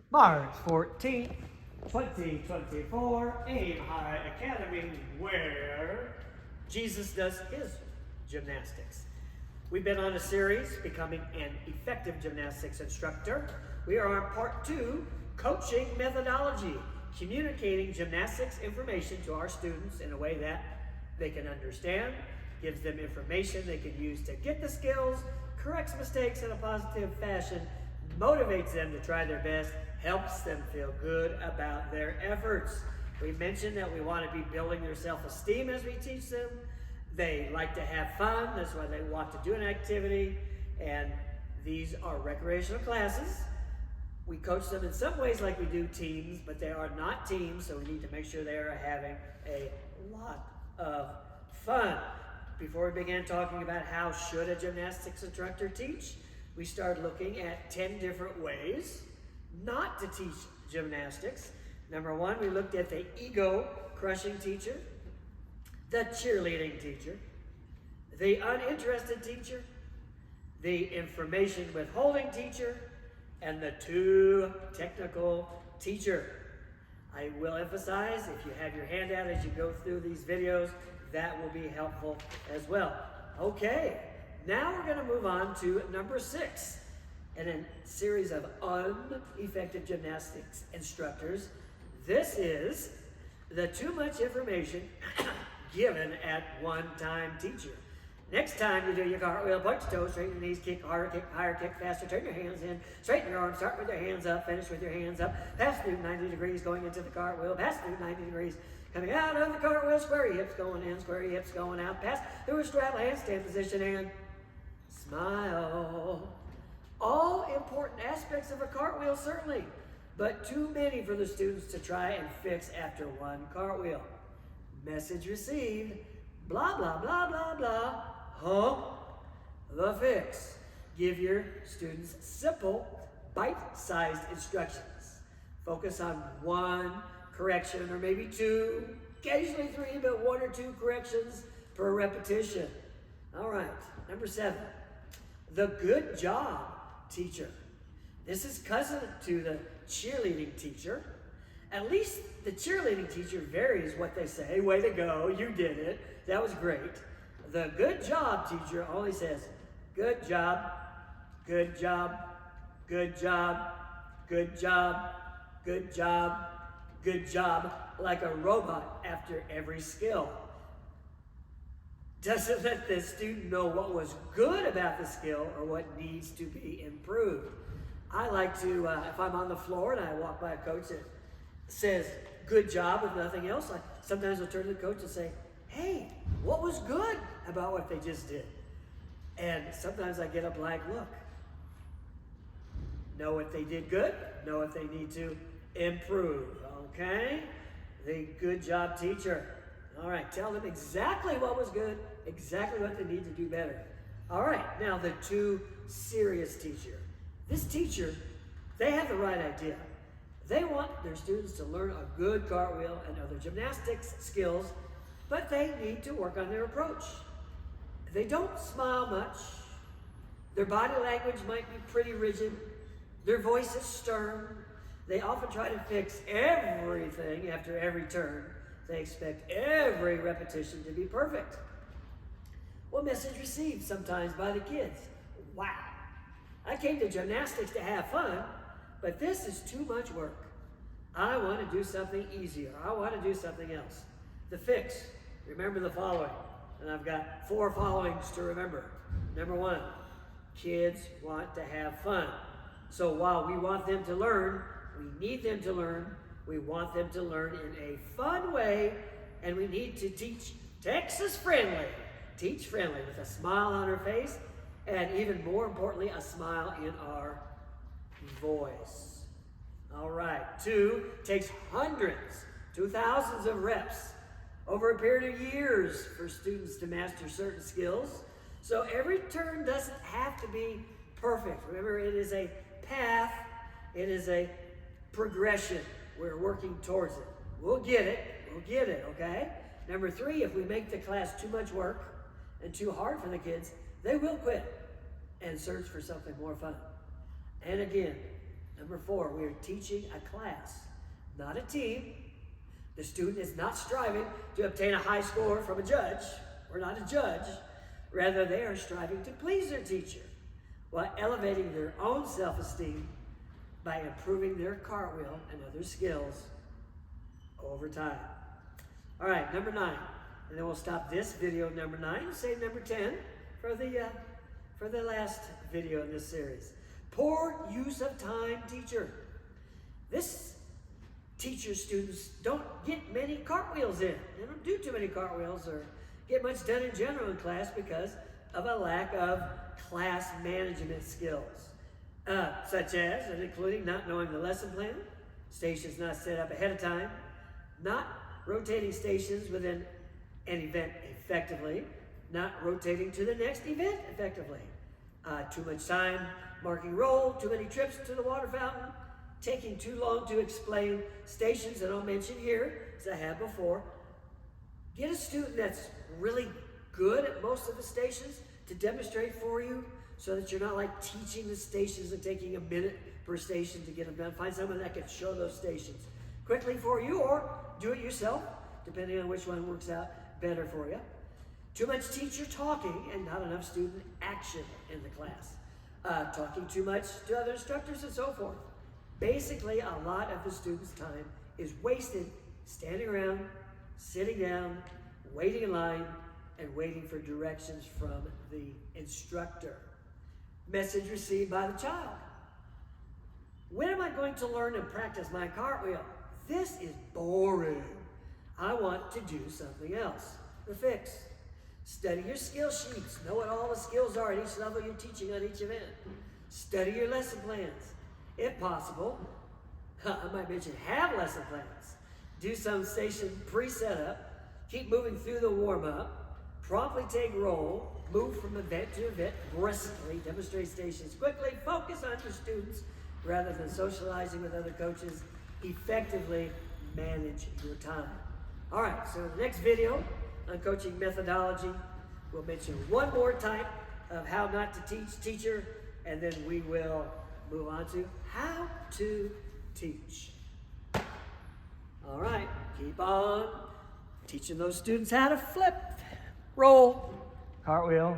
March 14th, 2024, Aim High Academy, where Jesus does his gymnastics. We've been on a series, Becoming an Effective Gymnastics Instructor. We are on part 2, Coaching Methodology, communicating gymnastics information to our students in a way that they can understand, gives them information they can use to get the skills, corrects mistakes in a positive fashion, motivates them to try their best, helps them feel good about their efforts. We mentioned that we want to be building their self-esteem as we teach them. They like to have fun, that's why they want to do an activity, and these are recreational classes. We coach them in some ways like we do teams, but they are not teams, so we need to make sure they are having a lot of fun. Before we began talking about how should a gymnastics instructor teach, we started looking at 10 different ways not to teach gymnastics. Number 1, we looked at the ego-crushing teacher, the cheerleading teacher, the uninterested teacher, the information withholding teacher, and the too technical teacher. I will emphasize, if you have your hand out as you go through these videos, that will be helpful as well. Okay, now we're going to move on to number 6 in a series of ineffective gymnastics instructors. This is the too much information given at one-time teacher. Next time you do your cartwheel, point your toes, straighten your knees, kick harder, kick higher, kick faster, turn your hands in, straighten your arms, start with your hands up, finish with your hands up, pass through 90 degrees going into the cartwheel, pass through 90 degrees coming out of the cartwheel, square your hips going in, square your hips going out, pass through a straddle handstand position and smile. All important aspects of a cartwheel, certainly, but too many for the students to try and fix after one cartwheel. Message received, blah, blah, blah, blah, blah, the fix. Give your students simple, bite-sized instructions. Focus on 1 correction or maybe 2, occasionally 3, but 1 or 2 corrections per repetition. All right, number 7, the good job teacher. This is cousin to the cheerleading teacher. At least the cheerleading teacher varies what they say. Way to go, you did it. That was great. The good job teacher only says, good job, good job, good job, good job, good job, good job, like a robot after every skill. Doesn't let the student know what was good about the skill or what needs to be improved. I like to, if I'm on the floor and I walk by a coach that says, good job with nothing else, I sometimes will turn to the coach and say, hey, what was good about what they just did? And sometimes I get up like, look, know what they did good, know what they need to improve, okay? The good job teacher. All right, tell them exactly what was good, exactly what they need to do better. All right, now the too serious teacher. This teacher, they have the right idea. They want their students to learn a good cartwheel and other gymnastics skills, but they need to work on their approach. They don't smile much. Their body language might be pretty rigid. Their voice is stern. They often try to fix everything after every turn. They expect every repetition to be perfect. Well, message received sometimes by the kids. Wow, I came to gymnastics to have fun, but this is too much work. I want to do something easier. I want to do something else. The fix, remember the following. And I've got 4 followings to remember. Number 1, kids want to have fun. So while we want them to learn, we need them to learn. We want them to learn in a fun way, and we need to teach Texas friendly. Teach friendly with a smile on our face, and even more importantly, a smile in our voice. All right, 2 takes hundreds to thousands of reps over a period of years for students to master certain skills. So every turn doesn't have to be perfect. Remember, it is a path, it is a progression. We're working towards it. We'll get it, okay? Number 3, if we make the class too much work and too hard for the kids, they will quit and search for something more fun. And again, Number 4, we are teaching a class, not a team. The student is not striving to obtain a high score from a judge. We're not a judge. Rather, they are striving to please their teacher while elevating their own self-esteem by improving their cartwheel and other skills over time. All right, number 9. And then we'll stop this video number 9 and save number 10 for the last video in this series. Poor use of time, teacher. This teacher's students don't get many cartwheels in. They don't do too many cartwheels or get much done in general in class because of a lack of class management skills, such as and including not knowing the lesson plan, stations not set up ahead of time, not rotating stations within an event effectively, not rotating to the next event effectively, too much time marking roll, too many trips to the water fountain, taking too long to explain stations that I'll mention here, as I have before. Get a student that's really good at most of the stations to demonstrate for you so that you're not like teaching the stations and taking a minute per station to get them done. Find someone that can show those stations quickly for you or do it yourself, depending on which one works out better for you. Too much teacher talking and not enough student action in the class. Talking too much to other instructors and so forth. Basically, a lot of the student's time is wasted standing around, sitting down, waiting in line, and waiting for directions from the instructor. Message received by the child. When am I going to learn and practice my cartwheel? This is boring. I want to do something else. The fix. Study your skill sheets. Know what all the skills are at each level you're teaching on each event. Study your lesson plans. If possible, I might mention have lesson plans. Do some station pre-setup. Keep moving through the warm-up. Promptly take roll. Move from event to event briskly. Demonstrate stations quickly. Focus on your students rather than socializing with other coaches. Effectively manage your time. All right, so in the next video on coaching methodology, we'll mention one more type of how not to teach, teacher, and then we will move on to how to teach. All right, keep on teaching those students how to flip, roll, cartwheel,